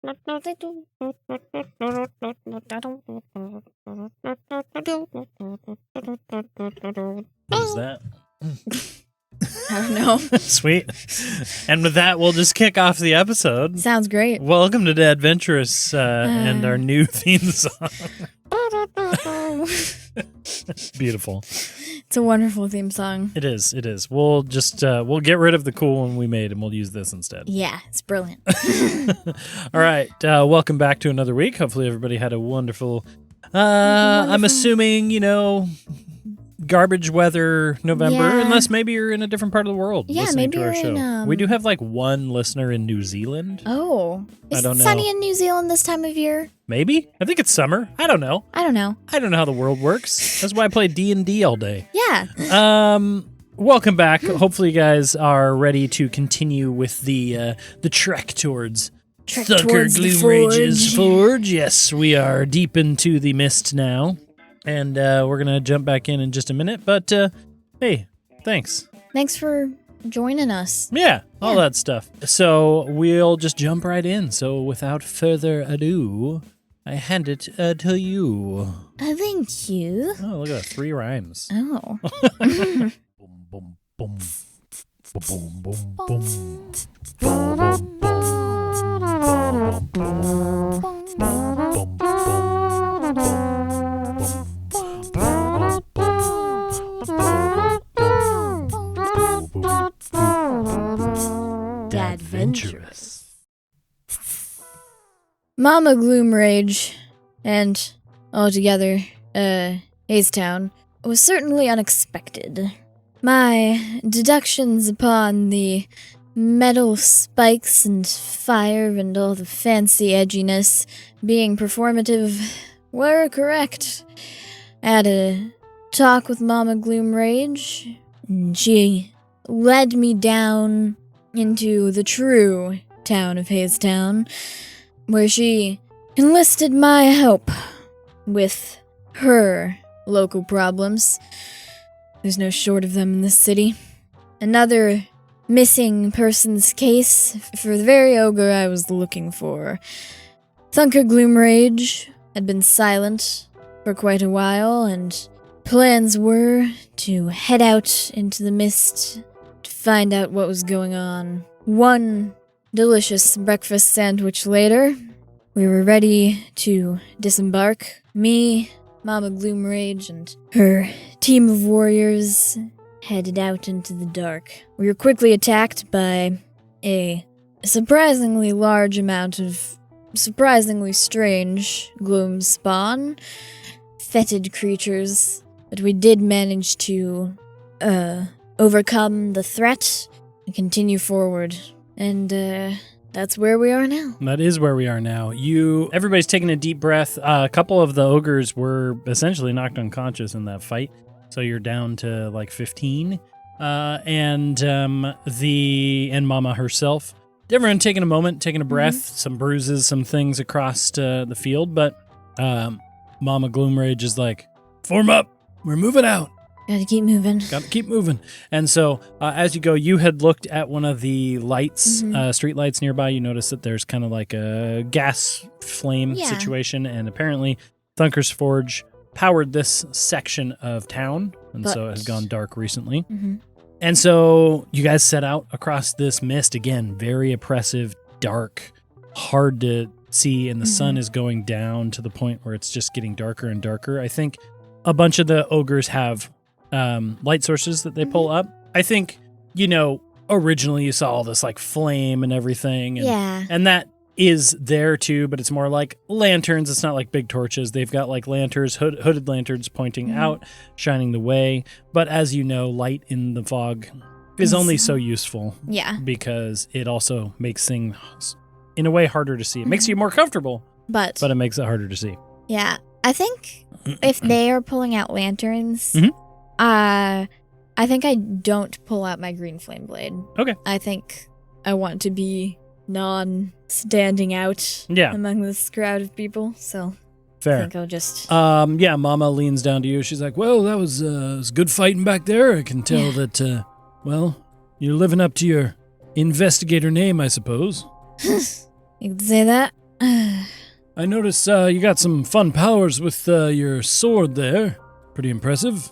What is that? I don't know. Sweet. And with that, we'll just kick off the episode. Sounds great. Welcome to The Adventurous and our new theme song. Beautiful. It's a wonderful theme song. It is. It is. We'll just we'll get rid of the cool one we made and we'll use this instead. Yeah, it's brilliant. All right. Welcome back to another week. Hopefully everybody had a wonderful, I'm assuming, garbage weather November, unless maybe you're in a different part of the world listening to our show. We do have like one listener in New Zealand. Oh. I don't know. Is it sunny in New Zealand this time of year? Maybe. I think it's summer. I don't know. I don't know how the world works. That's why I play D&D all day. Yeah. Welcome back. Hopefully you guys are ready to continue with the trek towards Thunker Gloomrage's Forge. Yes, we are deep into the mist now. And we're going to jump back in just a minute. But, hey, thanks. Thanks for joining us. Yeah, all that stuff. So we'll just jump right in. So without further ado, I hand it to you. Thank you. Oh, look at that. 3 rhymes. Oh. Boom, boom, boom. Boom, boom, boom. Boom, boom, boom. Adventurous. Mama Gloomrage and altogether, Hazetown was certainly unexpected. My deductions upon the metal spikes and fire and all the fancy edginess being performative were correct. I had a talk with Mama Gloomrage, and she led me down into the true town of Hazetown, where she enlisted my help with her local problems. There's no short of them in this city. Another missing persons case for the very ogre I was looking for. Thunker Gloomrage had been silent for quite a while, and plans were to head out into the mist to find out what was going on. One delicious breakfast sandwich later, we were ready to disembark. Me, Mama Gloomrage, and her team of warriors headed out into the dark. We were quickly attacked by a surprisingly large amount of surprisingly strange gloom spawn, fetid creatures, but we did manage to overcome the threat and continue forward. And that's where we are now. That is where we are now. Everybody's taking a deep breath. A couple of the ogres were essentially knocked unconscious in that fight, so you're down to like 15. And Mama herself. Everyone taking a moment, taking a breath. Some bruises, some things across the field, but Mama Gloomrage is like, form up. We're moving out. Gotta keep moving. And so, as you go, you had looked at one of the lights, street lights nearby. You notice that there's kind of like a gas flame situation, and apparently Thunker's Forge powered this section of town, and so it has gone dark recently. And so you guys set out across this mist, again, very oppressive, dark, hard to see, and the sun is going down to the point where it's just getting darker and darker. I think a bunch of the ogres have light sources that they pull up. I think, originally you saw all this like flame and everything. And that is there too, but it's more like lanterns. It's not like big torches. They've got like lanterns, hooded lanterns pointing out, shining the way. But as you know, light in the fog is only so useful. Yeah. Because it also makes things in a way harder to see. It makes you more comfortable, but it makes it harder to see. Yeah. I think if they are pulling out lanterns, I think I don't pull out my green flame blade. Okay. I think I want to be non-standing out among this crowd of people, so fair. I think I'll just... Mama leans down to you. She's like, well, that was good fighting back there. I can tell that, you're living up to your investigator name, I suppose. You can say that. I notice you got some fun powers with your sword there. Pretty impressive.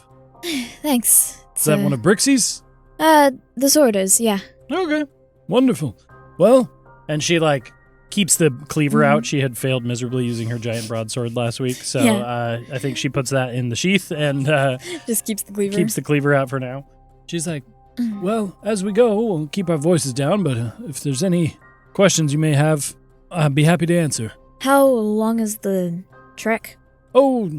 Thanks. Is that one of Brixie's? The sword is, yeah. Okay, wonderful. Well, and she keeps the cleaver out. She had failed miserably using her giant broadsword last week, so I think she puts that in the sheath and just keeps the cleaver. Keeps the cleaver out for now. She's like, well, as we go, we'll keep our voices down, but if there's any questions you may have, I'd be happy to answer. How long is the trek? Oh,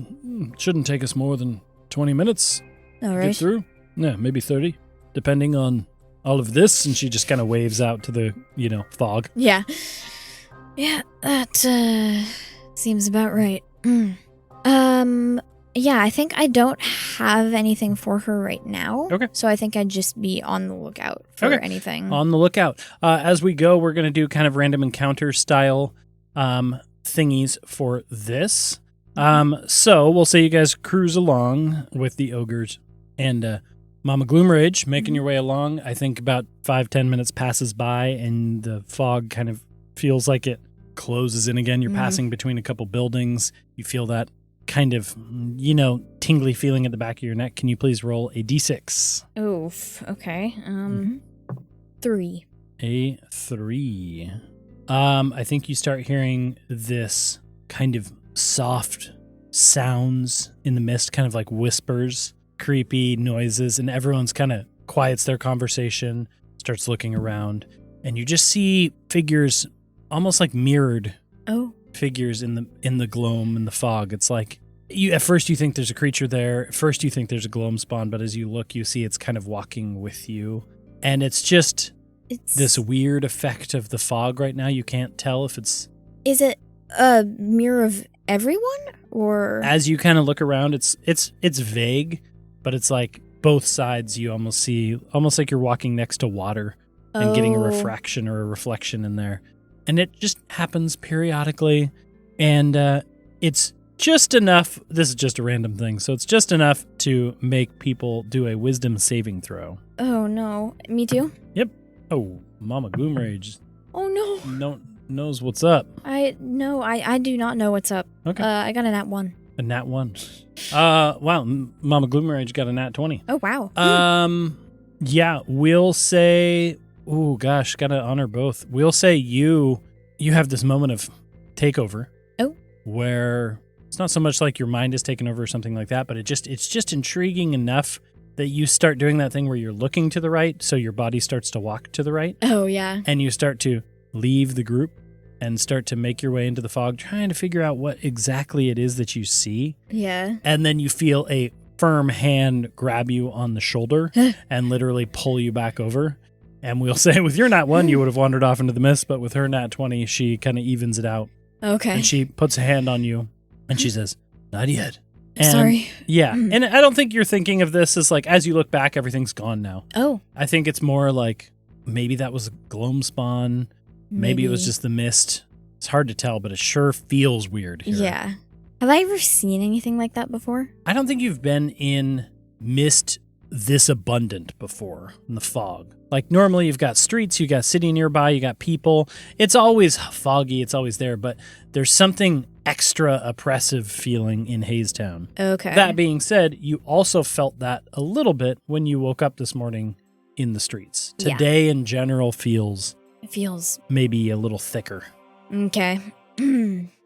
shouldn't take us more than 20 minutes. All to right. Get through. Yeah, maybe 30, depending on all of this. And she just kind of waves out to the, fog. Yeah. Yeah, that seems about right. Yeah, I think I don't have anything for her right now. Okay. So I think I'd just be on the lookout for anything. On the lookout. As we go, we're going to do kind of random encounter style thingies for this. So we'll say you guys cruise along with the ogres and Mama Gloomrage making your way along. I think about 5-10 minutes passes by and the fog kind of feels like it closes in again. You're passing between a couple buildings. You feel that kind of, tingly feeling at the back of your neck. Can you please roll a d6? Oof. Okay. 3. A 3. I think you start hearing this kind of soft sounds in the mist, kind of like whispers, creepy noises, and everyone's kind of quiets their conversation, starts looking around, and you just see figures almost like mirrored figures in the gloam and the fog. It's like at first you think there's a creature there. At first you think there's a gloam spawn, but as you look, you see it's kind of walking with you. And it's just this weird effect of the fog right now. You can't tell if it's... Is it a mirror of everyone? Or... As you kind of look around, it's vague, but it's like both sides you almost see, almost like you're walking next to water and getting a refraction or a reflection in there. And it just happens periodically, and it's just enough. This is just a random thing, so it's just enough to make people do a wisdom saving throw. Oh, no. Me too? Yep. Oh, Mama Gloomrage. Oh, no. Knows what's up. I do not know what's up. Okay. I got a nat 1. A nat 1. Wow, Mama Gloomrage got a nat 20. Oh, wow. Yeah, we'll say... Oh, gosh, gotta honor both. We'll say you have this moment of takeover. Oh. Where it's not so much like your mind is taken over or something like that, but it's just intriguing enough that you start doing that thing where you're looking to the right, so your body starts to walk to the right. Oh, yeah. And you start to leave the group and start to make your way into the fog, trying to figure out what exactly it is that you see. Yeah. And then you feel a firm hand grab you on the shoulder and literally pull you back over. And we'll say with your nat 1, you would have wandered off into the mist, but with her nat 20, she kind of evens it out. Okay. And she puts a hand on you, and she says, not yet. And sorry. Yeah. And I don't think you're thinking of this as like, as you look back, everything's gone now. Oh. I think it's more like, maybe that was a gloam spawn. Maybe it was just the mist. It's hard to tell, but it sure feels weird here. Yeah. Have I ever seen anything like that before? I don't think you've been in mist this abundant before in the fog. Like normally you've got streets, you got city nearby, you got people. It's always foggy, it's always there, but there's something extra oppressive feeling in Hazetown. Okay. That being said, you also felt that a little bit when you woke up this morning in the streets. Today in general feels maybe a little thicker. Okay.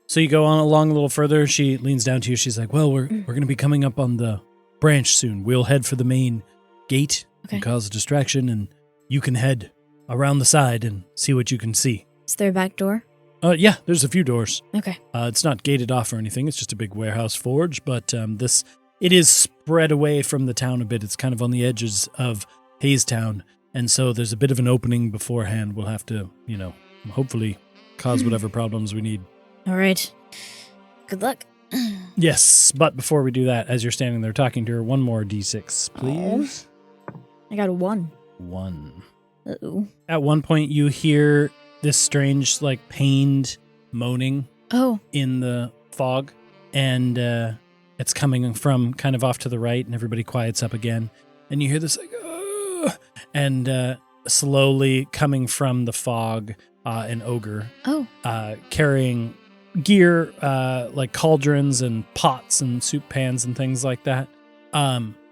So you go on along a little further, she leans down to you, she's like, well, we're going to be coming up on the branch soon. We'll head for the main gate and cause a distraction, and you can head around the side and see what you can see. Is there a back door? Yeah, there's a few doors. Okay. It's not gated off or anything. It's just a big warehouse forge, but it is spread away from the town a bit. It's kind of on the edges of Hazetown, and so there's a bit of an opening beforehand. We'll have to, hopefully cause whatever problems we need. All right. Good luck. Yes, but before we do that, as you're standing there talking to her, one more d6, please. I got a 1. 1. Uh-oh. At one point, you hear this strange, pained moaning in the fog, and it's coming from kind of off to the right, and everybody quiets up again, and you hear this, and slowly coming from the fog an ogre, Oh. carrying gear like cauldrons and pots and soup pans and things like that,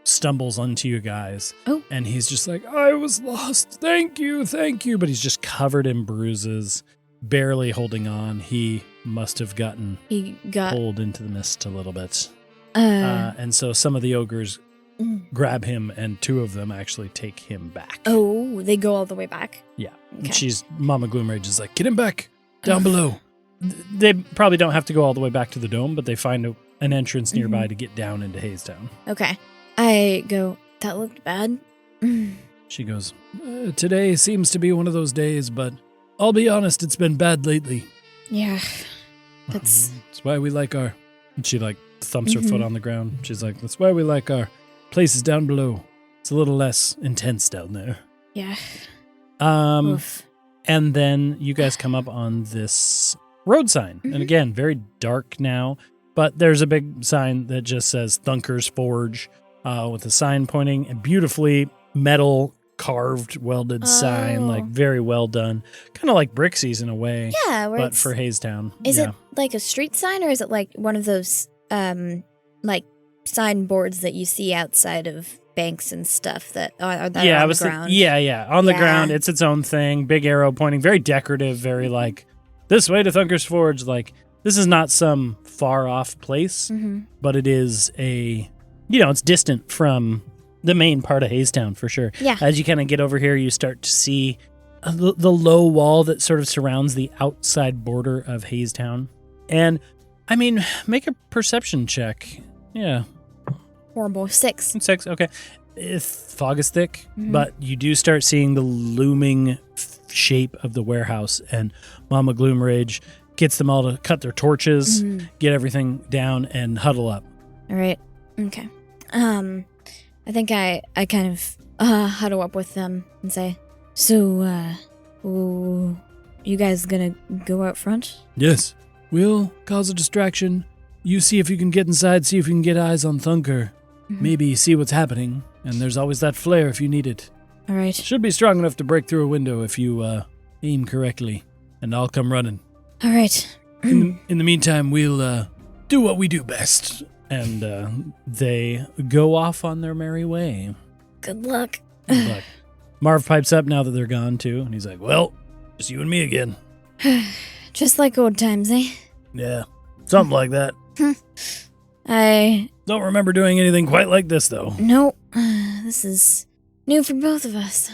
stumbles onto you guys. Oh. And he's just like, I was lost. Thank you. But he's just covered in bruises, barely holding on. He must have gotten pulled into the mist a little bit. And so some of the ogres grab him, and 2 of them actually take him back. Oh, they go all the way back? Yeah. Okay. Mama Gloomrage is like, get him back down below. They probably don't have to go all the way back to the dome, but they find an entrance nearby to get down into Hazetown. Okay. I go, that looked bad. She goes, today seems to be one of those days, but I'll be honest, it's been bad lately. Yeah. That's why we like our... And she like thumps her foot on the ground. She's like, that's why we like our places down below. It's a little less intense down there. Yeah. Oof. And then you guys come up on this road sign. And again, very dark now, but there's a big sign that just says Thunker's Forge, with a sign pointing, a beautifully metal carved welded sign, like very well done. Kind of like Brixie's in a way. Yeah, but for Hazetown. Is it like a street sign, or is it like one of those like signboards that you see outside of banks and stuff that are on the ground? On the ground. It's its own thing. Big arrow pointing, very decorative, very like this way to Thunker's Forge. Like this is not some far off place, but it is it's distant from the main part of Hazetown for sure. Yeah. As you kind of get over here, you start to see the low wall that sort of surrounds the outside border of Hazetown. And I mean, make a perception check. Yeah. Horrible. 6. 6, okay. Fog is thick, but you do start seeing the looming shape of the warehouse, and Mama Gloomrage gets them all to cut their torches, get everything down, and huddle up. All right. Okay. I think I kind of huddle up with them and say, so, you guys gonna go out front? Yes. We'll cause a distraction. You see if you can get inside, see if you can get eyes on Thunker. Maybe see what's happening. And there's always that flare if you need it. All right. Should be strong enough to break through a window if you aim correctly. And I'll come running. All right. In the meantime, we'll do what we do best. And they go off on their merry way. Good luck. Good luck. Marv pipes up now that they're gone, too. And he's like, well, just you and me again. Just like old times, eh? Yeah, something like that. I don't remember doing anything quite like this, though. No, this is new for both of us.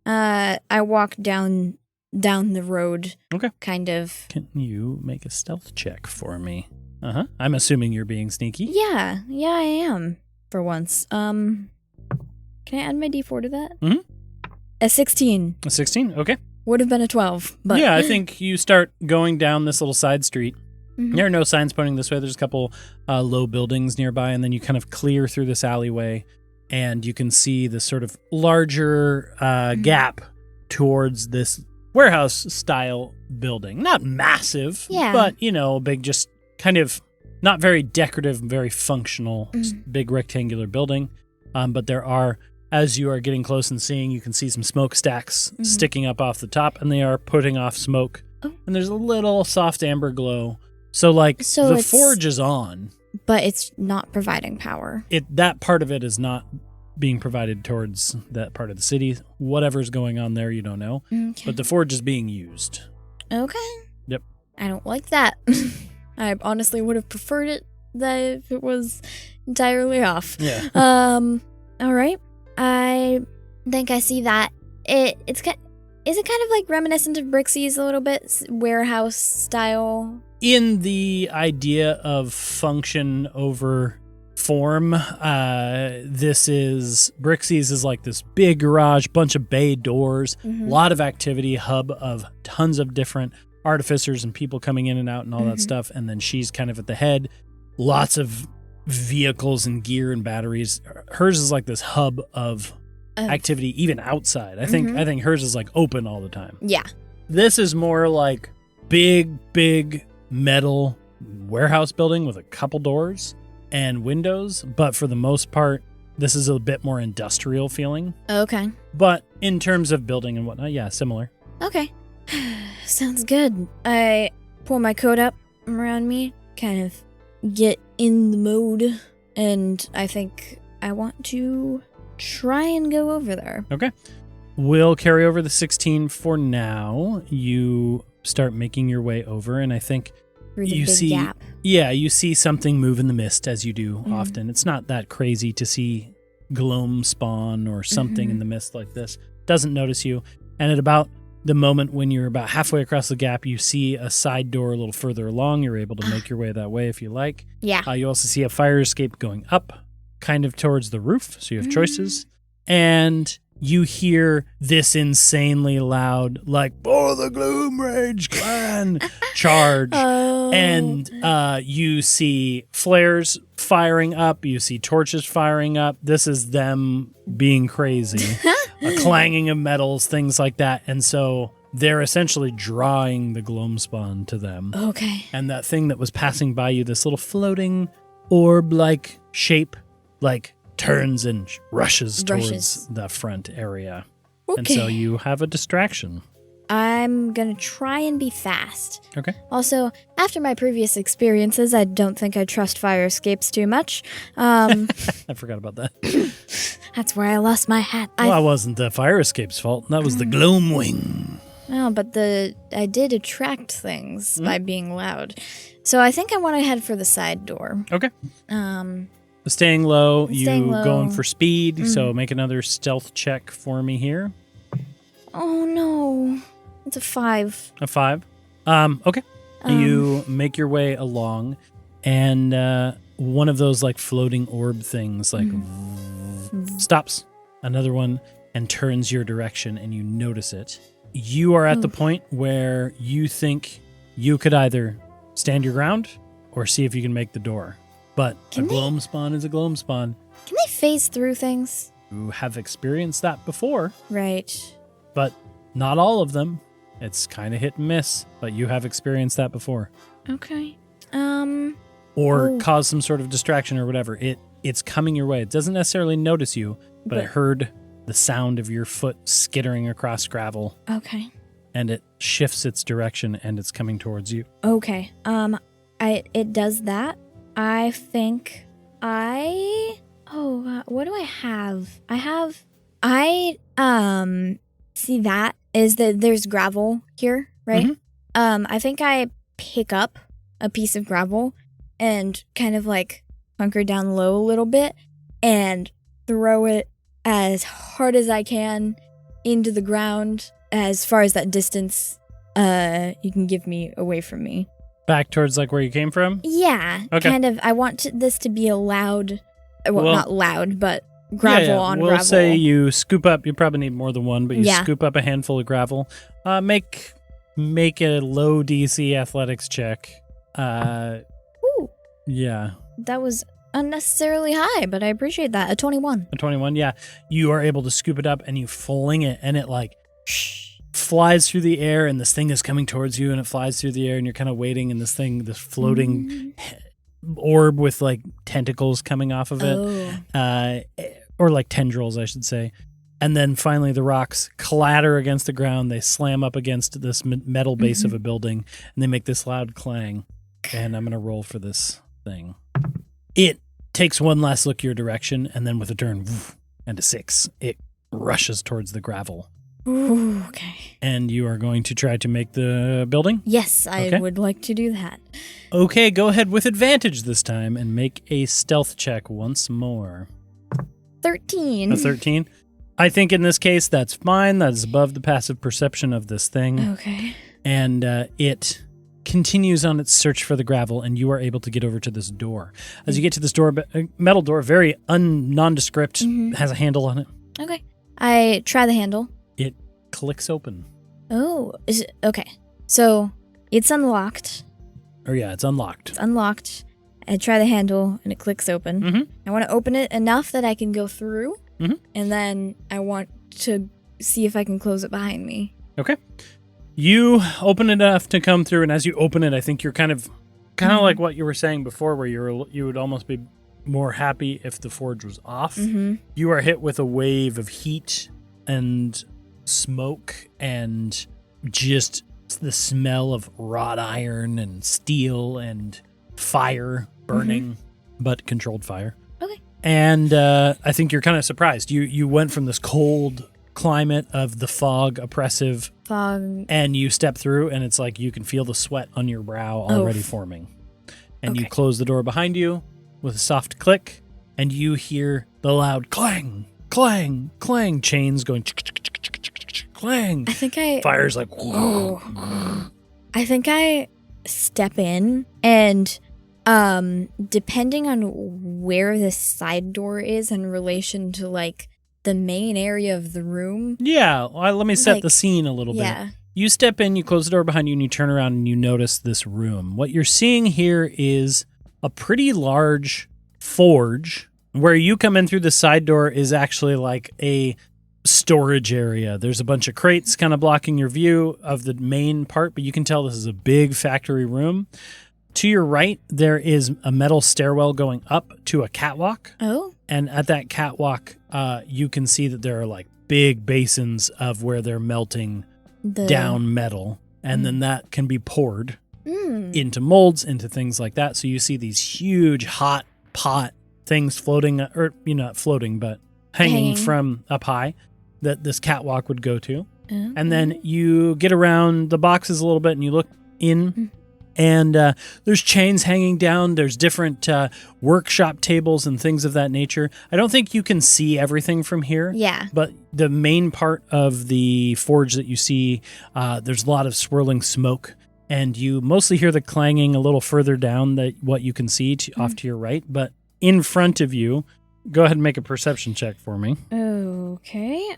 I walk down the road. Okay. Kind of. Can you make a stealth check for me? I'm assuming you're being sneaky. Yeah, I am. For once. Can I add my D4 to that? A 16. A 16? Okay. Would have been a 12, but... Yeah, I think you start going down this little side street. There are no signs pointing this way. There's a couple low buildings nearby, and then you kind of clear through this alleyway, and you can see the sort of larger gap towards this warehouse-style building. Not massive, but, a big, just kind of not very decorative, very functional, big rectangular building. But there are... As you are getting close and seeing, you can see some smokestacks sticking up off the top, and they are putting off smoke. Oh. And there's a little soft amber glow. So the forge is on. But it's not providing power. That part of it is not being provided towards that part of the city. Whatever's going on there, you don't know. Okay. But the forge is being used. Okay. Yep. I don't like that. I honestly would have preferred it if it was entirely off. Yeah. All right. I think I see that. Is it kind of like reminiscent of Brixie's a little bit? Warehouse style? In the idea of function over form, Brixie's is like this big garage, bunch of bay doors, a lot of activity, hub of tons of different artificers and people coming in and out and all that stuff. And then she's kind of at the head, lots of vehicles and gear and batteries. Hers is like this hub of activity, even outside. I think hers is like open all the time. Yeah. This is more like big metal warehouse building with a couple doors and windows, but for the most part, this is a bit more industrial feeling. Okay. But in terms of building and whatnot, yeah, similar. Okay. Sounds good. I pull my coat up around me, kind of get in the mode, and I think I want to try and go over there. Okay. We'll carry over the 16 for now. You start making your way over, and I think Through the you big see, gap. yeah, you see something move in the mist as you do often. It's not that crazy to see gloam spawn or something in the mist like this. Doesn't notice you. And at about the moment when you're about halfway across the gap, you see a side door a little further along. You're able to make your way that way if you like. Yeah. You also see a fire escape going up, kind of towards the roof, so you have choices. And you hear this insanely loud, like, for the Gloom Rage Clan charge. And you see flares firing up. You see torches firing up. This is them being crazy. A clanging of metals, things like that. And so they're essentially drawing the gloam spawn to them. Okay. And that thing that was passing by you, this little floating orb-like shape, like turns and rushes towards the front area. Okay. And so you have a distraction. I'm going to try and be fast. Okay. Also, after my previous experiences, I don't think I trust fire escapes too much. I forgot about that. That's where I lost my hat. Well, it wasn't the fire escape's fault. That was the gloam wing. No, but I did attract things by being loud. So I think I want to head for the side door. Okay. Staying low, Staying low. Going for speed, so make another stealth check for me here. Oh, no. It's a 5. A 5. Okay. You make your way along, and one of those like floating orb things like stops, another one, and turns your direction, and you notice it. You are at the point where you think you could either stand your ground or see if you can make the door. But a gloam spawn is a gloam spawn. Can they phase through things? You have experienced that before. Right. But not all of them. It's kind of hit and miss, but you have experienced that before. Okay. Or cause some sort of distraction or whatever. It's coming your way. It doesn't necessarily notice you, but it heard the sound of your foot skittering across gravel. Okay. And it shifts its direction and it's coming towards you. Okay. It does that. I think what do I have? See that is that there's gravel here, right? I think I pick up a piece of gravel and kind of like hunker down low a little bit and throw it as hard as I can into the ground as far as that distance you can give me away from me. Back towards like where you came from? Yeah. Okay. Kind of, I want this to be a loud, not loud, but gravel on we'll gravel. say you scoop up, you probably need more than one, but you Yeah. scoop up a handful of gravel. Make a low DC athletics check. Ooh, Yeah. that was unnecessarily high, but I appreciate that. A 21. A 21, yeah. You are able to scoop it up and you fling it and it like flies through the air and this thing is coming towards you and it flies through the air and you're kind of waiting and this floating orb with like tentacles coming off of it. Or like tendrils, I should say. And then finally the rocks clatter against the ground. They slam up against this metal base of a building and they make this loud clang. And I'm going to roll for this thing. It takes one last look your direction and then with a turn and a 6, it rushes towards the gravel. Ooh, okay. And you are going to try to make the building? Yes, I would like to do that. Okay, go ahead with advantage this time and make a stealth check once more. 13. A 13? I think in this case that's fine. That is above the passive perception of this thing. Okay. And it continues on its search for the gravel, and you are able to get over to this door. As you get to this door, metal door, very nondescript, has a handle on it. Okay. I try the handle. It clicks open. Oh, is it? Okay. So it's unlocked. Oh yeah, it's unlocked. It's unlocked. I try the handle and it clicks open. I want to open it enough that I can go through, and then I want to see if I can close it behind me. Okay. You open it enough to come through, and as you open it, I think you're kind of like what you were saying before, where you would almost be more happy if the forge was off. You are hit with a wave of heat and smoke and just the smell of wrought iron and steel and fire burning, but controlled fire. Okay. And I think you're kind of surprised. You went from this cold climate of the fog, oppressive fog, and you step through, and it's like you can feel the sweat on your brow already forming. And you close the door behind you with a soft click, and you hear the loud clang, clang, clang, chains going clang. I think fire's like I think I step in, and depending on where the side door is in relation to like the main area of the room. Yeah, well, let me set the scene a little bit. You step in, you close the door behind you, and you turn around and you notice this room. What you're seeing here is a pretty large forge. Where you come in through the side door is actually like a storage area. There's a bunch of crates kind of blocking your view of the main part, but you can tell this is a big factory room. To your right, there is a metal stairwell going up to a catwalk. Oh. And at that catwalk, you can see that there are like big basins of where they're melting down metal. And then that can be poured into molds, into things like that. So you see these huge hot pot things floating, or not floating, but hanging from up high that this catwalk would go to. And then you get around the boxes a little bit and you look in. And there's chains hanging down. There's different workshop tables and things of that nature. I don't think you can see everything from here. Yeah. But the main part of the forge that you see, there's a lot of swirling smoke. And you mostly hear the clanging a little further down that what you can see off to your right. But in front of you, go ahead and make a perception check for me. Okay.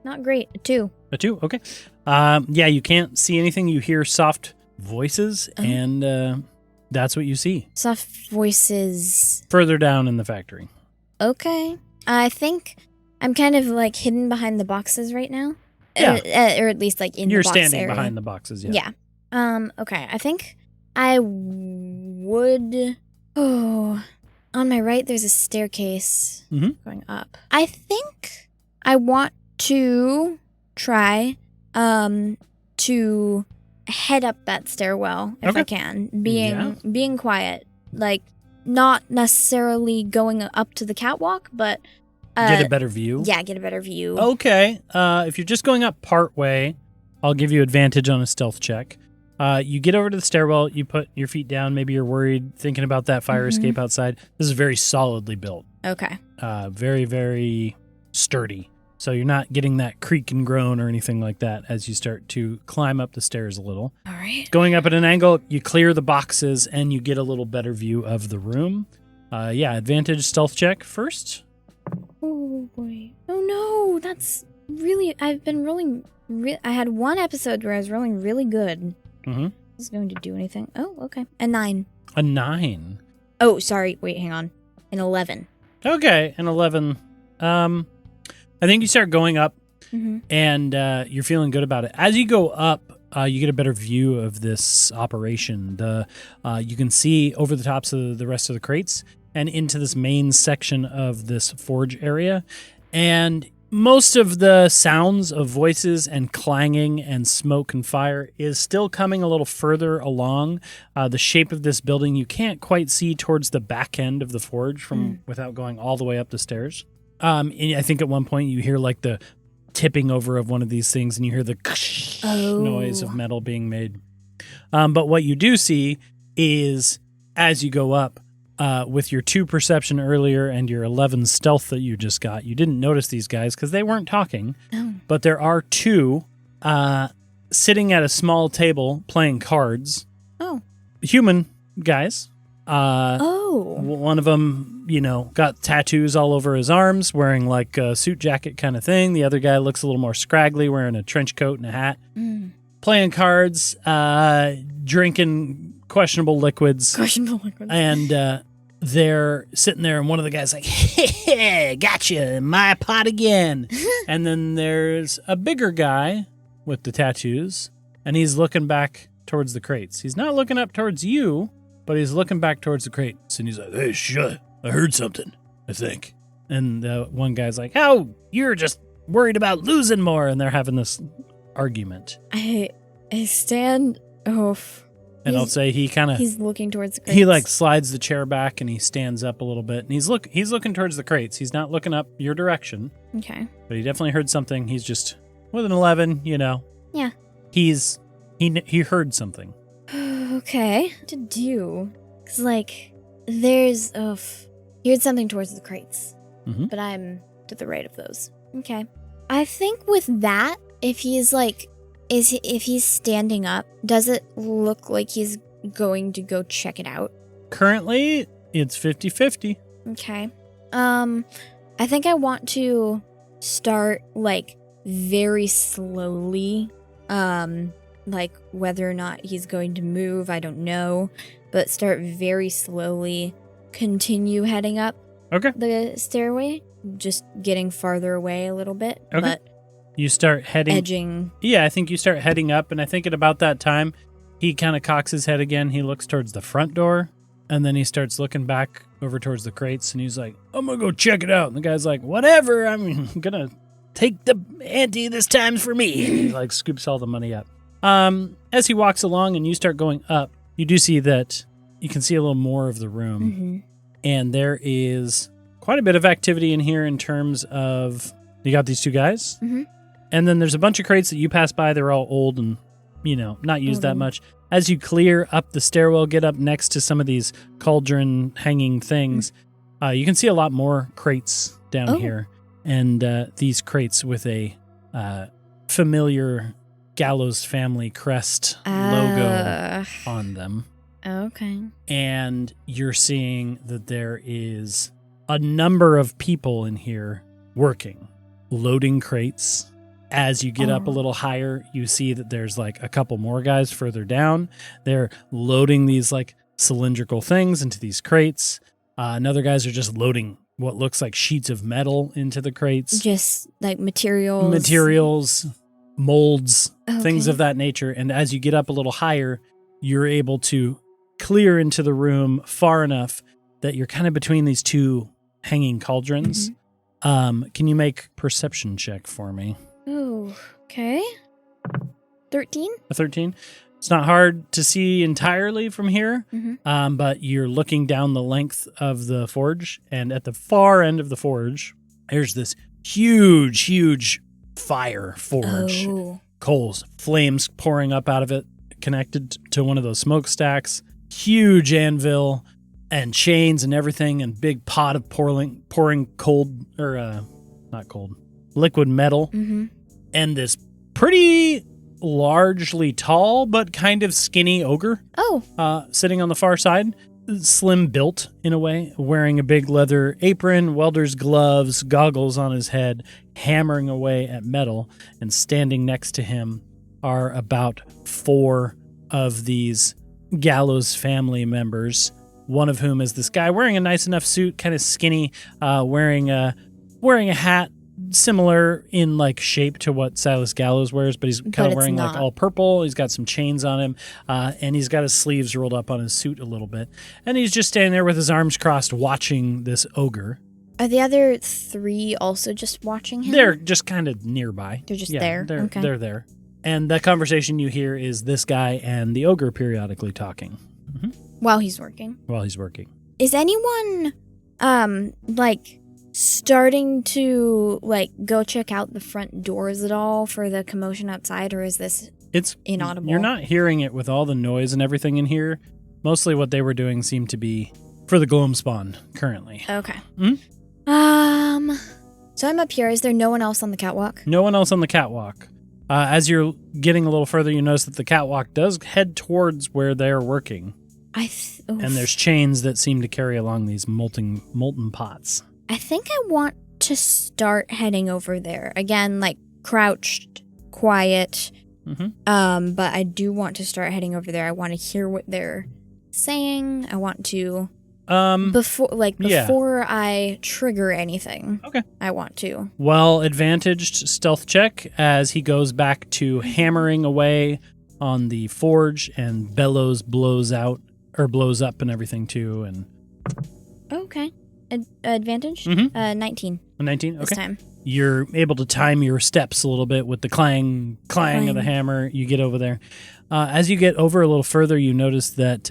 Not great. A 2. A 2? Okay. Yeah, you can't see anything. You hear soft voices, and that's what you see. Soft voices. Further down in the factory. Okay. I think I'm kind of like hidden behind the boxes right now. Yeah. Or at least like in You're the box standing area. behind the boxes, yeah. Yeah. Okay. I think I would... Oh, on my right, there's a staircase going up. I think I want to try to head up that stairwell if I can, being quiet, like not necessarily going up to the catwalk, but get a better view. Yeah, get a better view. Okay. If you're just going up part way, I'll give you advantage on a stealth check. You get over to the stairwell, you put your feet down, maybe you're worried, thinking about that fire escape outside. This is very solidly built. Okay. Very, very sturdy. So you're not getting that creak and groan or anything like that as you start to climb up the stairs a little. All right. Going up at an angle, you clear the boxes and you get a little better view of the room. Advantage stealth check first. Oh, boy. Oh, no. That's really... I've been rolling... I had one episode where I was rolling really good. Mm-hmm. Is going to do anything? Oh, okay. A 9. A 9. Oh, sorry. Wait, hang on. An 11. Okay, an 11. I think you start going up, and you're feeling good about it. As you go up, you get a better view of this operation. You can see over the tops of the rest of the crates and into this main section of this forge area. And most of the sounds of voices and clanging and smoke and fire is still coming a little further along. The shape of this building you can't quite see towards the back end of the forge without going all the way up the stairs. And I think at one point you hear like the tipping over of one of these things and you hear the noise of metal being made. But what you do see is as you go up, with your 2 perception earlier and your 11 stealth that you just got, you didn't notice these guys because they weren't talking. Oh. But there are 2 sitting at a small table playing cards. Oh. Human guys. One of them, got tattoos all over his arms, wearing like a suit jacket kind of thing. The other guy looks a little more scraggly, wearing a trench coat and a hat. Playing cards, drinking questionable liquids. And they're sitting there, and one of the guys like, hey, gotcha, my pot again. And then there's a bigger guy with the tattoos, and he's looking back towards the crates. He's not looking up towards you, but he's looking back towards the crates, and he's like, hey, shut, I heard something, I think. And one guy's like, oh, you're just worried about losing more. And they're having this argument. I stand off. And I'll say he's looking towards the crates. He like slides the chair back and he stands up a little bit and he's looking towards the crates. He's not looking up your direction. Okay. But he definitely heard something. He's just with an 11, Yeah. He heard something. Okay. What to do? Cause like there's he heard something towards the crates. Mm-hmm. But I'm to the right of those. Okay. I think with that, if he's like if he's standing up, does it look like he's going to go check it out? Currently, it's 50-50. Okay. I think I want to start like very slowly. Like whether or not he's going to move, I don't know, but start very slowly, continue heading up the stairway, just getting farther away a little bit. Okay. But you start heading. Edging. Yeah, I think you start heading up, and I think at about that time, he kind of cocks his head again. He looks towards the front door, and then he starts looking back over towards the crates, and he's like, I'm going to go check it out. And the guy's like, whatever, I'm going to take the ante this time for me. And he like scoops all the money up. As he walks along and you start going up, you do see that you can see a little more of the room. Mm-hmm. And there is quite a bit of activity in here in terms of, you got these two guys. Mm-hmm. And then there's a bunch of crates that you pass by. They're all old and, not used that much. As you clear up the stairwell, get up next to some of these cauldron hanging things, you can see a lot more crates down here. And these crates with a familiar Gallows family crest logo on them. Okay. And you're seeing that there is a number of people in here working, loading crates. As you get up a little higher, you see that there's like a couple more guys further down. They're loading these like cylindrical things into these crates. And other guys are just loading what looks like sheets of metal into the crates. Just like materials, molds, things of that nature. And as you get up a little higher, you're able to clear into the room far enough that you're kind of between these two hanging cauldrons. Mm-hmm. Can you make perception check for me? Oh, okay. 13? A 13? It's not hard to see entirely from here, but you're looking down the length of the forge, and at the far end of the forge, there's this huge fire forge. Coals, flames pouring up out of it, connected to one of those smokestacks. Huge anvil and chains and everything, and big pot of pouring cold, or not cold, liquid metal. Mm-hmm. And this pretty largely tall but kind of skinny ogre sitting on the far side, slim built in a way, wearing a big leather apron, welder's gloves, goggles on his head, hammering away at metal. And standing next to him are about 4 of these Gallows family members, one of whom is this guy wearing a nice enough suit, kind of skinny, wearing a hat similar in like shape to what Silas Gallows wears, but he's kind of wearing like all purple. He's got some chains on him, and he's got his sleeves rolled up on his suit a little bit. And he's just standing there with his arms crossed watching this ogre. Are the other 3 also just watching him? They're just kind of nearby. They're just there? They're there. And the conversation you hear is this guy and the ogre periodically talking. Mm-hmm. While he's working? While he's working. Is anyone, like, starting to, like, go check out the front doors at all for the commotion outside, or is this inaudible? You're not hearing it with all the noise and everything in here. Mostly what they were doing seemed to be for the gloam spawn currently. Okay. Mm-hmm. So I'm up here. Is there no one else on the catwalk? No one else on the catwalk. As you're getting a little further, you notice that the catwalk does head towards where they're working. And there's chains that seem to carry along these molten pots. I think I want to start heading over there. Again, like crouched, quiet. Mm-hmm. But I do want to start heading over there. I want to hear what they're saying. I want to before I trigger anything. Okay. I want to. Well, advantaged stealth check as he goes back to hammering away on the forge, and bellows blows up and everything too. And okay. Advantage? 19. 19. Okay. This time. You're able to time your steps a little bit with the clang of the hammer. You get over there. As you get over a little further, you notice that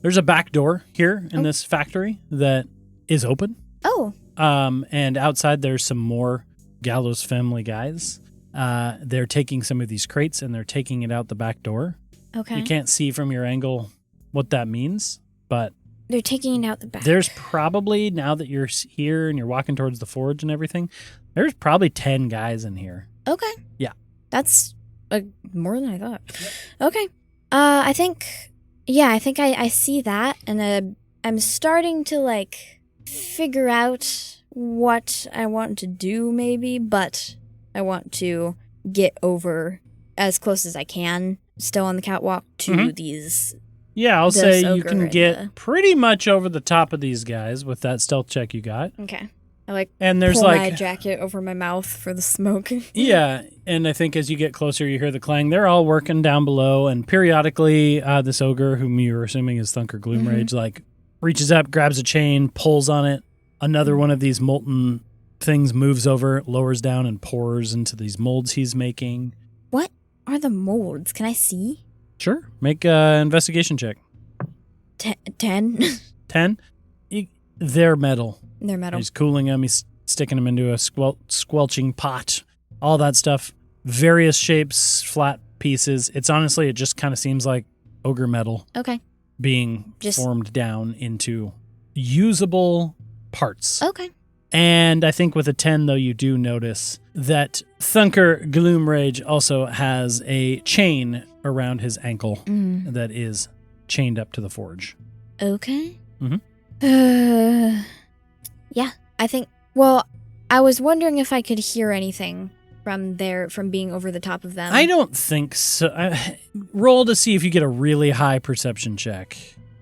there's a back door here in this factory that is open. Oh. And outside there's some more Gallows family guys. They're taking some of these crates and they're taking it out the back door. Okay. You can't see from your angle what that means, but they're taking it out the back. There's probably, now that you're here and you're walking towards the forge and everything, there's probably 10 guys in here. Okay. Yeah. That's more than I thought. Okay. I think I see that, and I'm starting to, figure out what I want to do, maybe, but I want to get over as close as I can, still on the catwalk, to these... Yeah, I'll say you can get pretty much over the top of these guys with that stealth check you got. Okay. I and there's pull my jacket over my mouth for the smoke. Yeah, and I think as you get closer, you hear the clang. They're all working down below, and periodically, this ogre, whom you're assuming is Thunker Gloomrage, reaches up, grabs a chain, pulls on it. Another one of these molten things moves over, lowers down, and pours into these molds he's making. What are the molds? Can I see? Sure. Make an investigation check. 10? 10? They're metal. They're metal. He's cooling them. He's sticking them into a squelching pot. All that stuff. Various shapes, flat pieces. It just kind of seems like ogre metal. Okay. Being formed down into usable parts. Okay. And I think with a 10, though, you do notice that Thunker Gloomrage also has a chain around his ankle that is chained up to the forge. Okay. Mm-hmm. Yeah, I think... Well, I was wondering if I could hear anything from being over the top of them. I don't think so. Roll to see if you get a really high perception check.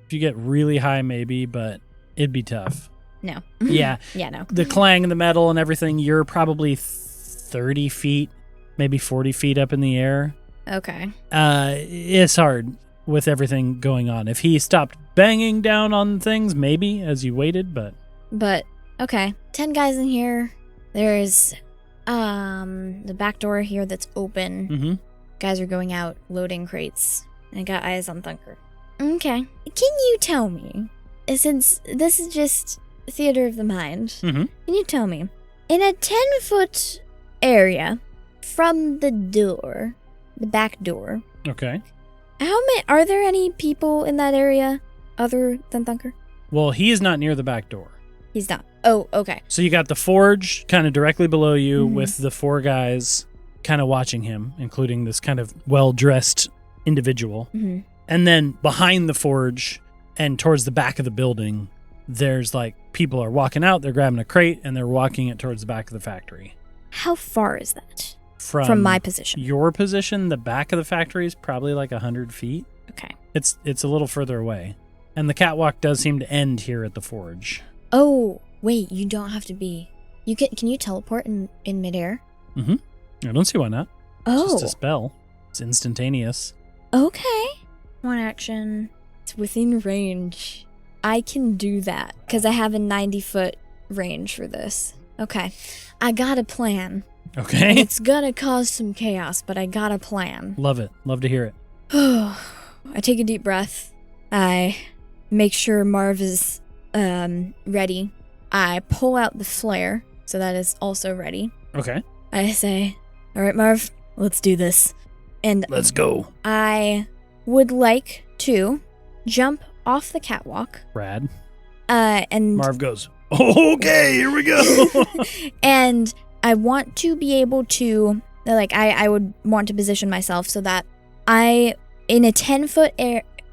If you get really high, maybe, but it'd be tough. No. Yeah. Yeah, no. The clang and the metal and everything, you're probably 30 feet, maybe 40 feet up in the air. Okay. It's hard with everything going on. If he stopped banging down on things, maybe, as you waited, but... But, okay. 10 guys in here. There's the back door here that's open. Mm-hmm. Guys are going out, loading crates. I got eyes on Thunker. Okay. Can you tell me, since this is just... theater of the mind. Mm-hmm. Can you tell me, in a 10-foot area from the door, the back door, okay, are there any people in that area other than Thunker? Well, he is not near the back door. He's not. Oh, okay. So you got the forge kind of directly below you with the 4 guys kind of watching him, including this kind of well-dressed individual. Mm-hmm. And then behind the forge and towards the back of the building, there's people are walking out, they're grabbing a crate, and they're walking it towards the back of the factory. How far is that? From my position? Your position, the back of the factory is probably 100 feet. Okay. It's a little further away. And the catwalk does seem to end here at the forge. Oh, wait, you don't have to be... Can you teleport in midair? Mm-hmm. I don't see why not. Oh. It's just a spell. It's instantaneous. Okay. One action. It's within range. I can do that because I have a 90-foot range for this. Okay. I got a plan. Okay. And it's gonna cause some chaos, but I got a plan. Love it. Love to hear it. I take a deep breath. I make sure Marv is ready. I pull out the flare, so that is also ready. Okay. I say, all right, Marv, let's do this. And let's go. I would like to jump off the catwalk. Rad. And Marv goes, okay, here we go. And I want to be able to, I would want to position myself so that in a 10-foot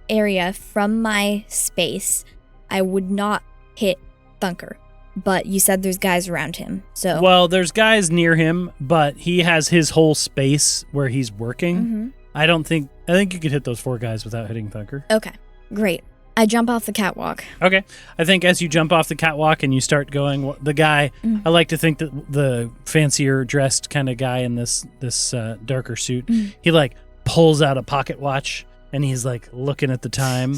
area from my space, I would not hit Thunker. But you said there's guys around him, so... Well, there's guys near him, but he has his whole space where he's working. Mm-hmm. I think you could hit those 4 guys without hitting Thunker. Okay, great. I jump off the catwalk. Okay. I think as you jump off the catwalk and you start going, the guy, I like to think that the fancier dressed kind of guy in this darker suit, he pulls out a pocket watch and he's looking at the time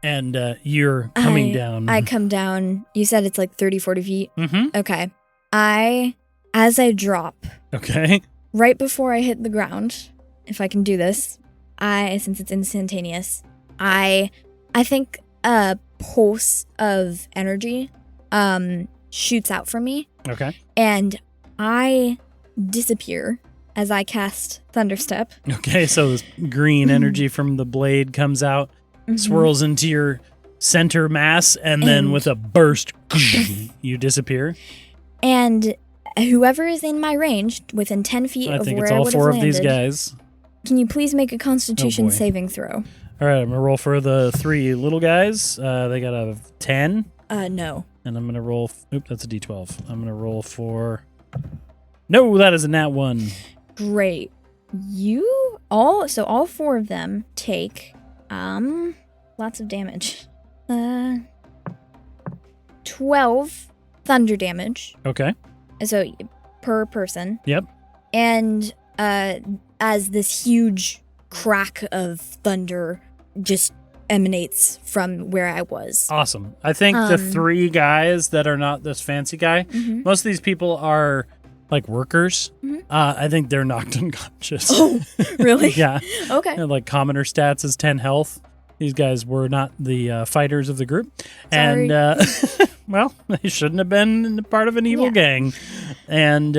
and you're coming down. I come down. You said it's 30, 40 feet? Mm-hmm. Okay. I as I drop, Okay. right before I hit the ground, if I can do this, since it's instantaneous, I think a pulse of energy shoots out from me. Okay. And I disappear as I cast Thunderstep. Okay, so this green energy from the blade comes out, swirls into your center mass, and then with a burst, you disappear. And whoever is in my range, within 10 feet of where I would have landed... I think it's all 4 of these guys. Can you please make a Constitution saving throw? All right, I'm going to roll for the 3 little guys. They got a 10. No. And I'm going to roll... that's a D12. I'm going to roll for... No, that is a nat 1. Great. All 4 of them take, lots of damage. 12 thunder damage. Okay. So, per person. Yep. And, as this huge crack of thunder just emanates from where I was. Awesome. I think the 3 guys that are not this fancy guy, most of these people are like workers. I think they're knocked unconscious. Oh, really? Yeah. Okay. And like commoner stats is 10 health. These guys were not the fighters of the group. Sorry. And, well, they shouldn't have been part of an evil gang. And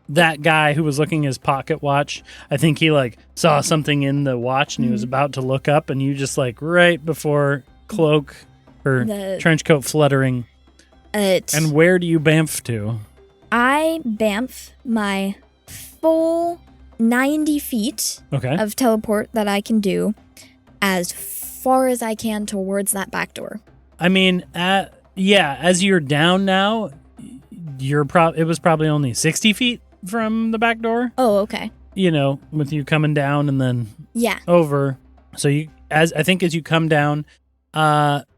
that guy who was looking at his pocket watch, I think he like saw something in the watch and he was about to look up, and you just like right before cloak or trench coat fluttering. And where do you bamf to? I bamf my full 90 feet of teleport that I can do as far as I can towards that back door. I mean, as you're down now, it was probably only 60 feet from the back door. Oh, okay. You know, with you coming down and then over. So as you come down,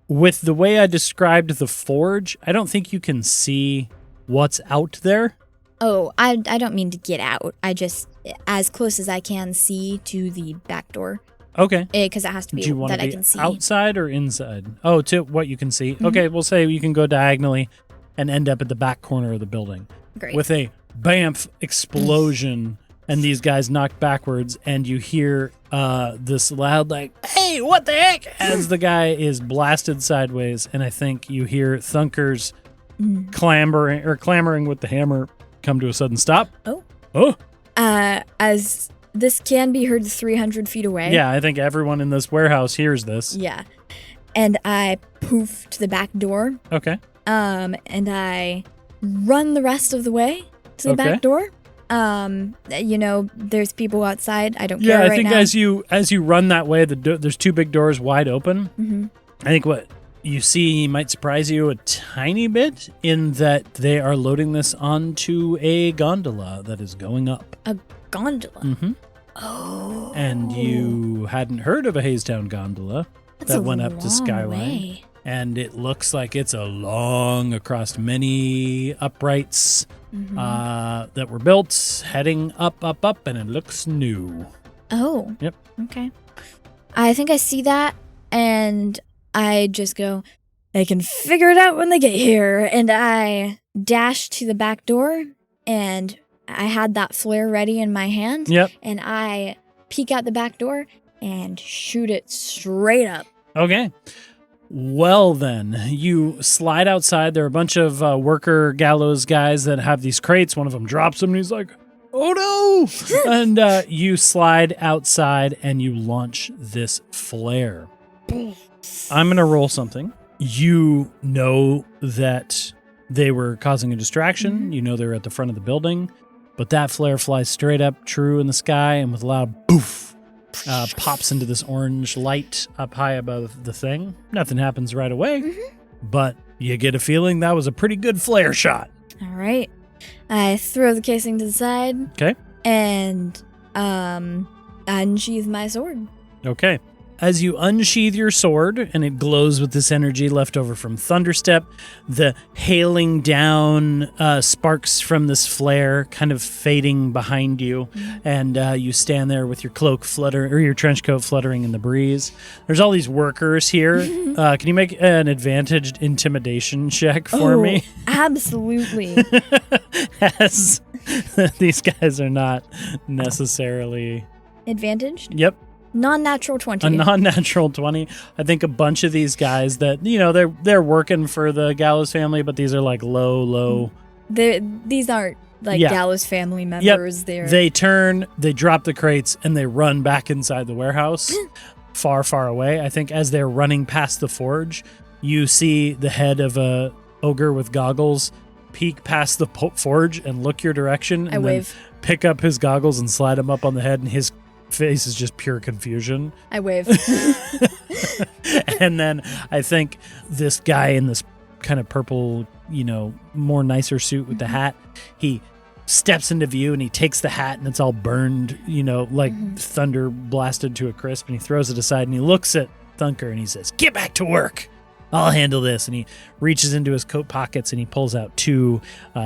with the way I described the forge, I don't think you can see what's out there. Oh, I don't mean to get out. I just, as close as I can see to the back door. Okay. Because it has to be that I can see. Outside or inside? Oh, to what you can see. Okay, we'll say you can go diagonally and end up at the back corner of the building. Great. With a bamf explosion and these guys knocked backwards, and you hear this loud like, "Hey, what the heck?" as the guy is blasted sideways, and I think you hear Thunker's clamoring with the hammer come to a sudden stop. Oh. As this can be heard 300 feet away. Yeah, I think everyone in this warehouse hears this. Yeah. And I poof to the back door. Okay. And I run the rest of the way to the back door. You know, there's people outside. I don't care right now. Yeah, I think as you run that way, there's 2 big doors wide open. I think what you see might surprise you a tiny bit in that they are loading this onto a gondola that is going up. A gondola? Oh. And you hadn't heard of a Hazetown gondola that went up to Skyline. And it looks like it's across many uprights that were built, heading up, and it looks new. Oh. Yep. Okay. I think I see that, and I just go, they can figure it out when they get here. And I dash to the back door, and I had that flare ready in my hand. Yep. And I peek out the back door and shoot it straight up. Okay. Well, then, you slide outside. There are a bunch of worker gallows guys that have these crates. One of them drops them, and he's like, "Oh, no!" And you slide outside, and you launch this flare. I'm going to roll something. You know that they were causing a distraction. You know they're at the front of the building. But that flare flies straight up true in the sky, and with a loud boof, pops into this orange light up high above the thing. Nothing happens right away, but you get a feeling that was a pretty good flare shot. All right. I throw the casing to the side. Okay. And unsheath my sword. Okay. as you unsheath your sword, and it glows with this energy left over from Thunderstep, the hailing down sparks from this flare kind of fading behind you, and you stand there with your cloak or your trench coat fluttering in the breeze. There's all these workers here. Can you make an advantaged intimidation check for me? Absolutely. As these guys are not necessarily... Advantaged? Yep. Non-natural 20. A non-natural 20. I think a bunch of these guys that, they're working for the Gallows family, but these are like low. These aren't like Gallows family members. Yep. They turn, they drop the crates, and they run back inside the warehouse far, far away. I think as they're running past the forge, you see the head of a ogre with goggles peek past the forge and look your direction. And wave. Then pick up his goggles and slide them up on the head, and his face is just pure confusion. I wave. And then I think this guy in this kind of purple, more nicer suit with the hat, he steps into view and he takes the hat and it's all burned, thunder blasted to a crisp, and he throws it aside and he looks at Thunker and he says, "Get back to work. I'll handle this." And he reaches into his coat pockets and he pulls out 2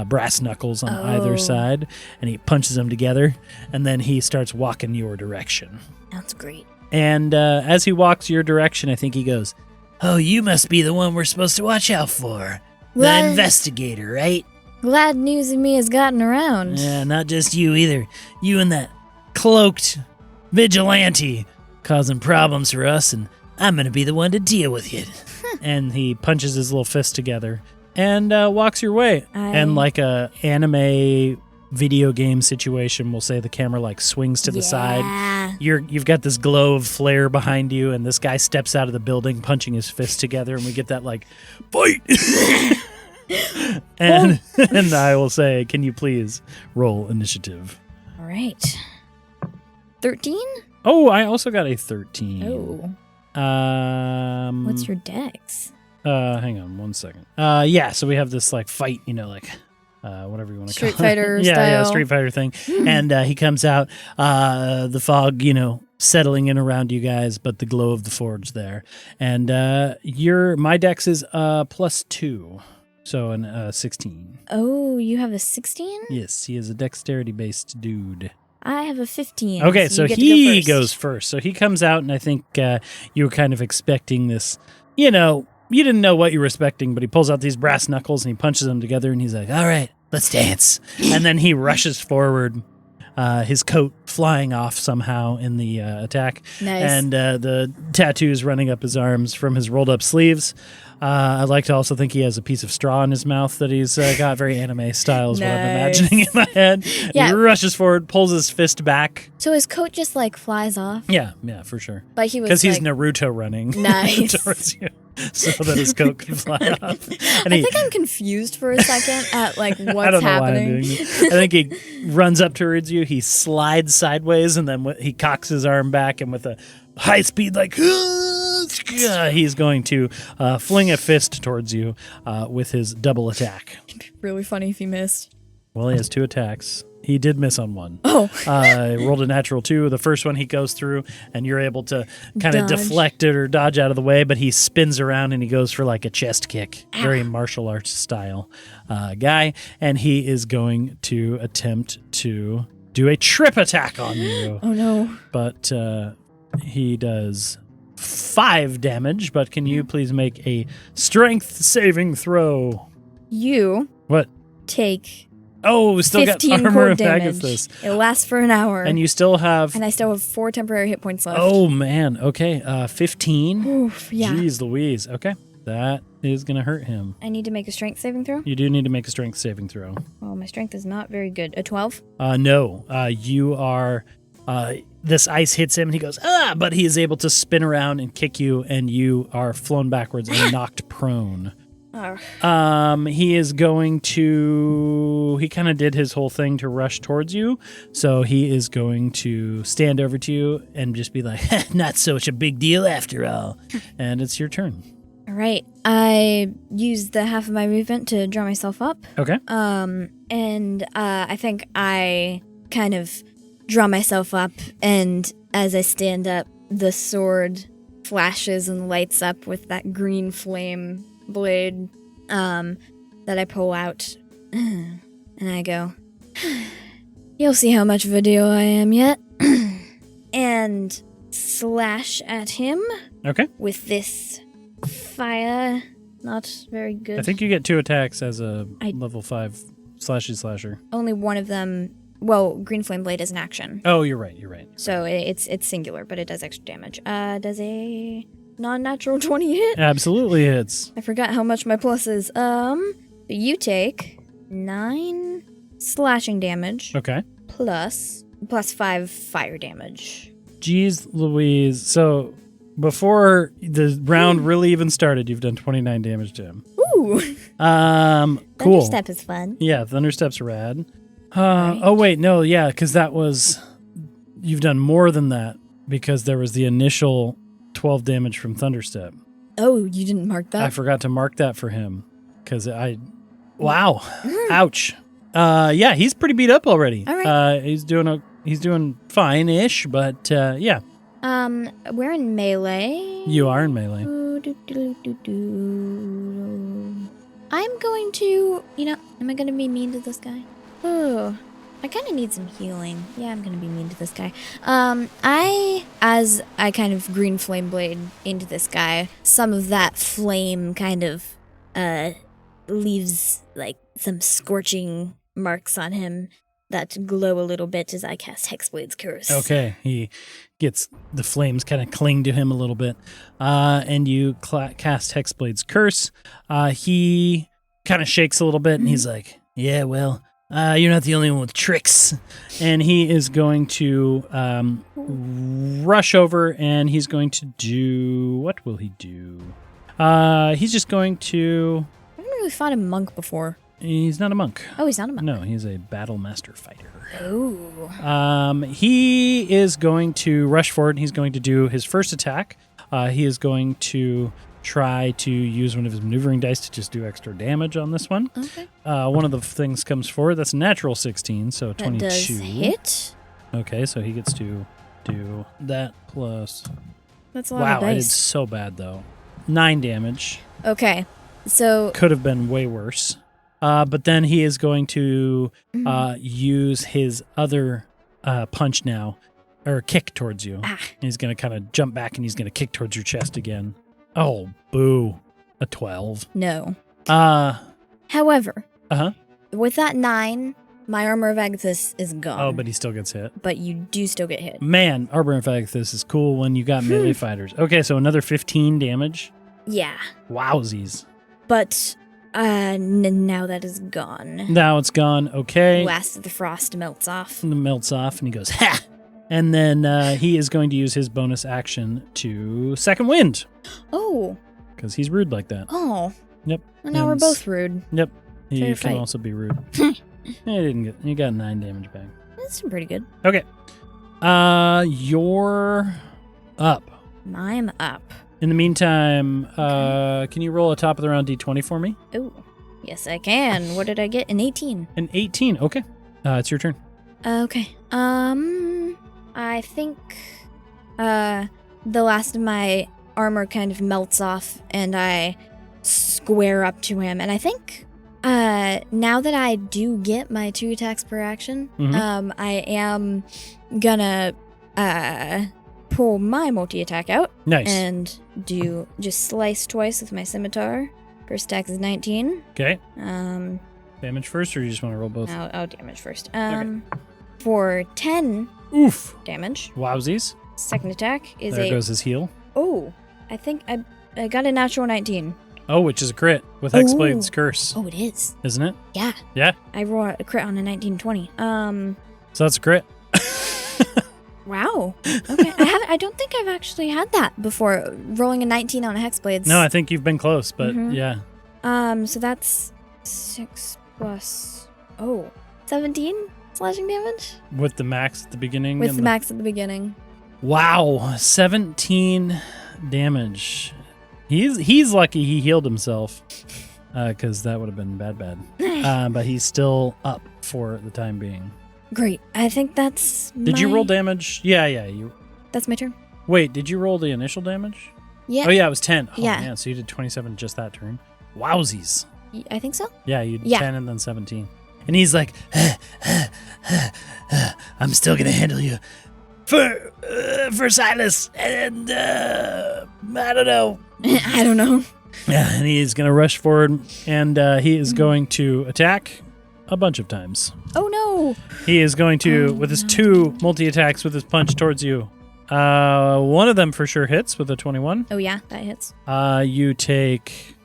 brass knuckles on either side, and he punches them together, and then he starts walking your direction. That's great. And as he walks your direction, I think he goes, "Oh, you must be the one we're supposed to watch out for. The investigator, right?" Glad news of me has gotten around. Yeah, not just you either. You and that cloaked vigilante causing problems for us, and I'm going to be the one to deal with you. And he punches his little fist together and walks your way. And like a anime video game situation, we'll say the camera swings to the side. You've got this glow of flare behind you, and this guy steps out of the building punching his fist together, and we get that fight. and I will say, can you please roll initiative? All right. 13? Oh, I also got a 13. Oh. What's your dex? Hang on 1 second. So we have this fight, whatever you want to call it. Street Fighter style. Yeah, Street Fighter thing. And he comes out, the fog, settling in around you guys, but the glow of the forge there. And my dex is +2, so an 16. Oh, you have a 16? Yes, he is a dexterity-based dude. I have a 15. Okay, so he goes first. So he comes out, and I think you were kind of expecting this, you didn't know what you were expecting, but he pulls out these brass knuckles and he punches them together, and he's like, "All right, let's dance." And then he rushes forward, his coat flying off somehow in the attack. Nice. And the tattoos running up his arms from his rolled up sleeves. I like to also think he has a piece of straw in his mouth that he's got. Very anime style is what I'm imagining in my head. Yeah. He rushes forward, pulls his fist back. So his coat just flies off? Yeah, for sure. But he was because he's Naruto running towards you, so that his coat can fly off. And I think I'm confused for a second at what's happening. I don't know why I'm doing this. I think he runs up towards you, he slides sideways, and then he cocks his arm back, and with a high speed he's going to fling a fist towards you with his double attack. It'd be really funny if he missed. Well, he has 2 attacks. He did miss on one. Oh. Rolled a natural 2. The first one he goes through, and you're able to kind of deflect it or dodge out of the way, but he spins around and he goes for a chest kick. Very martial arts style guy. And he is going to attempt to do a trip attack on you. Oh, no. But he does 5 damage, but can you please make a strength saving throw? You what? Take we still got 15 armor cold of damage. Agathis. It lasts for an hour. And you still have... And I still have 4 temporary hit points left. Oh, man. Okay. 15. Oof, yeah. Jeez Louise. Okay. That is going to hurt him. I need to make a strength saving throw? You do need to make a strength saving throw. Oh, my strength is not very good. A 12? No. You are... this ice hits him and he goes, but he is able to spin around and kick you, and you are flown backwards and knocked prone. He is going to... He kind of did his whole thing to rush towards you, so he is going to stand over to you and just be like, "Not such a big deal after all." And it's your turn. All right. I used the half of my movement to draw myself up. Okay. And I think I kind of draw myself up, and as I stand up, the sword flashes and lights up with that green flame blade that I pull out. And I go, you'll see how much of a deal I am yet. And slash at him. Okay. With this fire. Not very good. I think you get 2 attacks as a level 5 slasher. Only one of them. Well, green flame blade is an action. Oh, you're right. So it's singular, but it does extra damage. Does a non-natural 20 hit? Absolutely hits. I forgot how much my plus is. You take 9 slashing damage. Okay. Plus 5 fire damage. Jeez Louise. So before the round really even started, you've done 29 damage to him. Ooh. Cool. Thunderstep is fun. Yeah, Thunderstep's rad. Right. Oh, wait, no, yeah, because you've done more than that because there was the initial 12 damage from Thunderstep. Oh, you didn't mark that? I forgot to mark that for him because wow, ouch. Yeah, he's pretty beat up already. All right. He's doing fine-ish, but yeah. We're in melee. You are in melee. I'm going to, am I going to be mean to this guy? Oh, I kind of need some healing. Yeah, I'm going to be mean to this guy. As I kind of green flame blade into this guy, some of that flame kind of, leaves, like, some scorching marks on him that glow a little bit as I cast Hexblade's Curse. Okay, he gets the flames kind of cling to him a little bit, and you cast Hexblade's Curse. He kind of shakes a little bit, and he's like, yeah, well, you're not the only one with tricks. And he is going to rush over, and he's going to do... What will he do? He's just going to... I haven't really fought a monk before. He's not a monk. Oh, he's not a monk. No, he's a battle master fighter. Oh. He is going to rush forward, and he's going to do his first attack. He is going to try to use one of his maneuvering dice to just do extra damage on this one. Okay. One of the things comes forward. That's a natural 16, so 22. That does hit. Okay, so he gets to do that plus... That's a lot wow, of dice. I did so bad, though. 9 damage. Okay, so... Could have been way worse. But then he is going to use his other punch now, or kick towards you. Ah. He's going to kind of jump back, and he's going to kick towards your chest again. Oh, boo. A 12. No. Uh-huh. However, with that 9, my Armor of Agathis is gone. Oh, but he still gets hit. But you do still get hit. Man, Armor of Agathis is cool when you got melee fighters. Okay, so another 15 damage. Yeah. Wowsies. But now that is gone. Now it's gone. Okay. Last of the frost melts off. Melts off, and he goes, ha! And then he is going to use his bonus action to Second Wind. Oh. Because he's rude like that. Oh. Yep. Well, now we're both rude. Yep. He Fair can fight. also be rude. You got 9 damage back. That's pretty good. Okay. You're up. I'm up. In the meantime, can you roll a top of the round d20 for me? Oh, yes I can. What did I get? An 18. An 18. Okay. It's your turn. Okay. I think the last of my armor kind of melts off and I square up to him, and I think now that I do get my 2 attacks per action, I am gonna pull my multi-attack out. Nice. And do just slice twice with my scimitar. First attack is 19. Okay. Damage first, or you just want to roll both? I'll damage first. For 10 Oof. damage. Wowsies. Second attack is There goes his heal. Oh, I think I got a natural 19. Oh, which is a crit with Hexblade's Curse. Oh, it is. Isn't it? Yeah. Yeah. I roll a crit on a 1920. So that's a crit. Wow. Okay. I don't think I've actually had that before, rolling a 19 on a Hexblades. No, I think you've been close, but yeah. So that's 6 plus 17 slashing damage? With the max at the beginning? With the max at the beginning. Wow, 17 damage. He's lucky he healed himself, because that would have been bad. But he's still up for the time being. Great. I think that's Did you roll damage? Yeah. That's my turn. Wait, did you roll the initial damage? Yeah. Oh, yeah, it was 10. Oh, Yeah. man, so you did 27 just that turn. Wowsies. I think so. Yeah, you did 10 and then 17. And he's like, I'm still going to handle you for Silas. And I don't know. I don't know. Yeah, and he's going to rush forward, and he is going to attack a bunch of times. Oh, no. He is going to, with his 2 multi-attacks with his punch towards you. One of them for sure hits with a 21. Oh, yeah, that hits. You take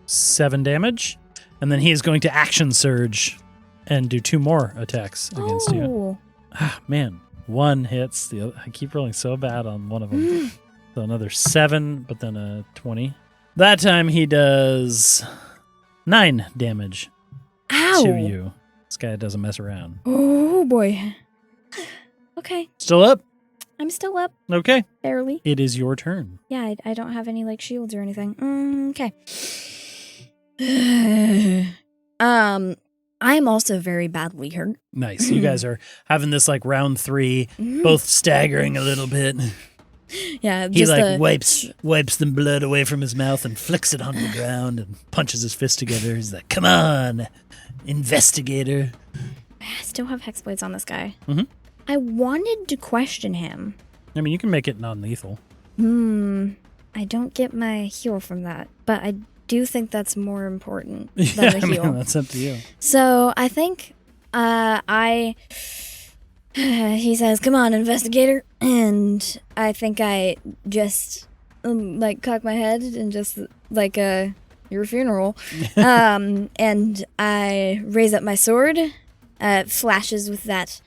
7 damage, and then he is going to action surge and do 2 more attacks against you. Ah, man, 1 hits. The other, I keep rolling so bad on one of them. So another 7, but then a 20. That time he does 9 damage Ow. to you. This guy doesn't mess around. Oh, boy. Okay. Still up? I'm still up. Okay. Barely. It is your turn. Yeah, I don't have any, like, shields or anything. Okay. I'm also very badly hurt. Nice. You guys are having this, like, round 3, both staggering a little bit. Yeah, he like wipes the blood away from his mouth and flicks it on the ground and punches his fist together. He's like, "Come on, investigator." I still have hex blades on this guy. Mm-hmm. I wanted to question him. I mean, you can make it non-lethal. I don't get my heal from that, but I do think that's more important than the heal. I mean, that's up to you. So I think he says, "Come on, investigator," and I think I just like cock my head and just like your funeral, and I raise up my sword. Flashes with that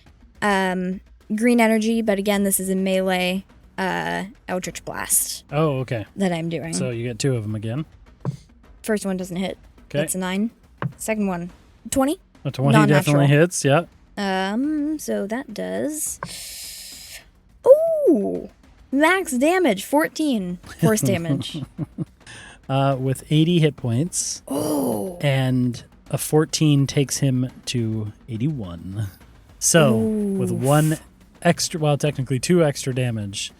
green energy, but again, this is a melee Eldritch Blast. Oh, okay. That I'm doing. So you get 2 of them again. First one doesn't hit. Okay. That's a 9. Second one, 20. A 20 definitely hits. Yeah. So that does. Ooh, max damage, 14 force damage. With 80 hit points. Oh. And a 14 takes him to 81. So with 1 extra, well, technically 2 extra damage,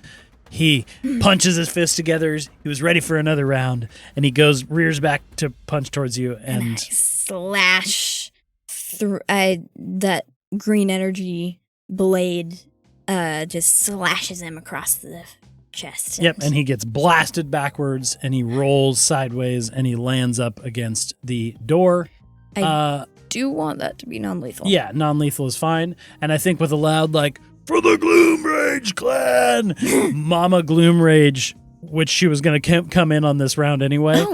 he punches his fist together. He was ready for another round, and he rears back to punch towards you, and I slash through that green energy blade. Just slashes him across the chest. Yep, and he gets blasted backwards, and he rolls sideways, and he lands up against the door. I do want that to be non-lethal. Yeah, non-lethal is fine. And I think with a loud, like, "For the Gloomrage clan," Mama Gloomrage, which she was going to come in on this round anyway,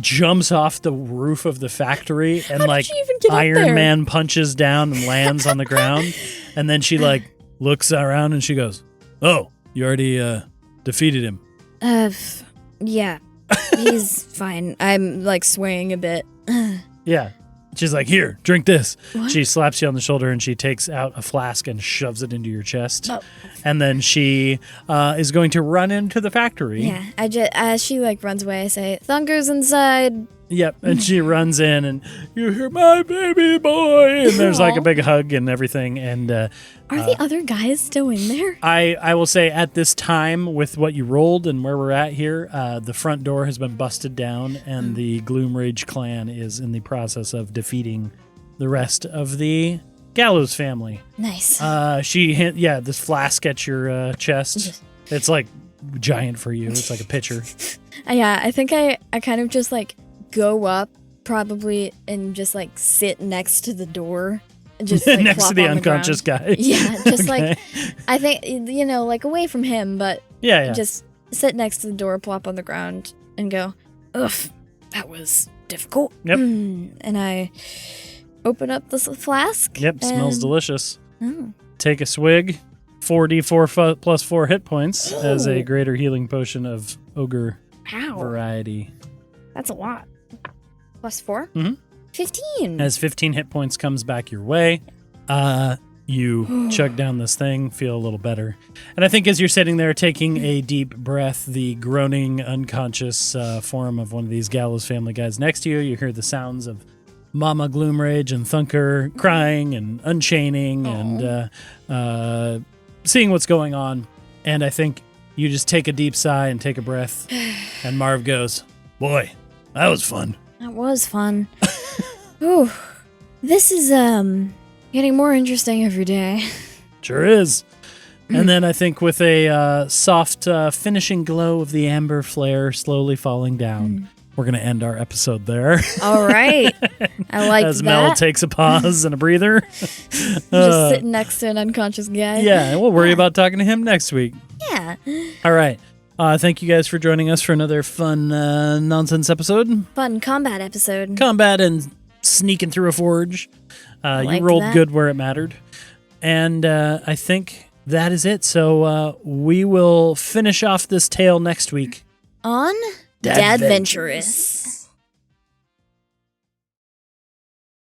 jumps off the roof of the factory and, like, Iron Man punches down and lands on the ground. And then she, like, looks around and she goes, "Oh, you already defeated him." Yeah. He's fine. I'm, like, swaying a bit. Yeah. She's like, "Here, drink this." What? She slaps you on the shoulder and she takes out a flask and shoves it into your chest. Oh. And then she is going to run into the factory. Yeah, I just as she like runs away, I say, "Thunker's inside." Yep, and she runs in and you hear, "My baby boy," and there's like a big hug and everything. And are the other guys still in there? I will say at this time, with what you rolled and where we're at here, the front door has been busted down, and the Gloomrage clan is in the process of defeating the rest of the Gallows family. Nice. She hit this flask at your chest. It's like giant for you. It's like a pitcher. Yeah, I think I kind of just like go up probably and just like sit next to the door. Just like, next to the unconscious guy. Yeah, just like I think like away from him, but just sit next to the door, plop on the ground, and go, "Ugh, that was difficult." Yep. And I open up this flask. Yep, smells delicious. Oh. Take a swig. 4d4 plus 4 hit points as a greater healing potion of ogre variety. That's a lot. Plus 4? Mm-hmm. 15. As 15 hit points comes back your way, you chug down this thing, feel a little better. And I think as you're sitting there taking a deep breath, the groaning, unconscious form of one of these Gallows family guys next to you, you hear the sounds of Mama Gloomrage and Thunker crying and unchaining and seeing what's going on. And I think you just take a deep sigh and take a breath. And Marv goes, boy, that was fun. That was fun. Ooh, this is getting more interesting every day. Sure is. And then I think with a soft finishing glow of the amber flare slowly falling down, we're going to end our episode there. All right. I like that. As Mel takes a pause and a breather. Just sitting next to an unconscious guy. Yeah, and we'll worry about talking to him next week. Yeah. All right. Thank you guys for joining us for another fun nonsense episode. Fun combat episode. Combat and sneaking through a forge. You rolled good where it mattered. And I think that is it. So we will finish off this tale next week on Dadventurous.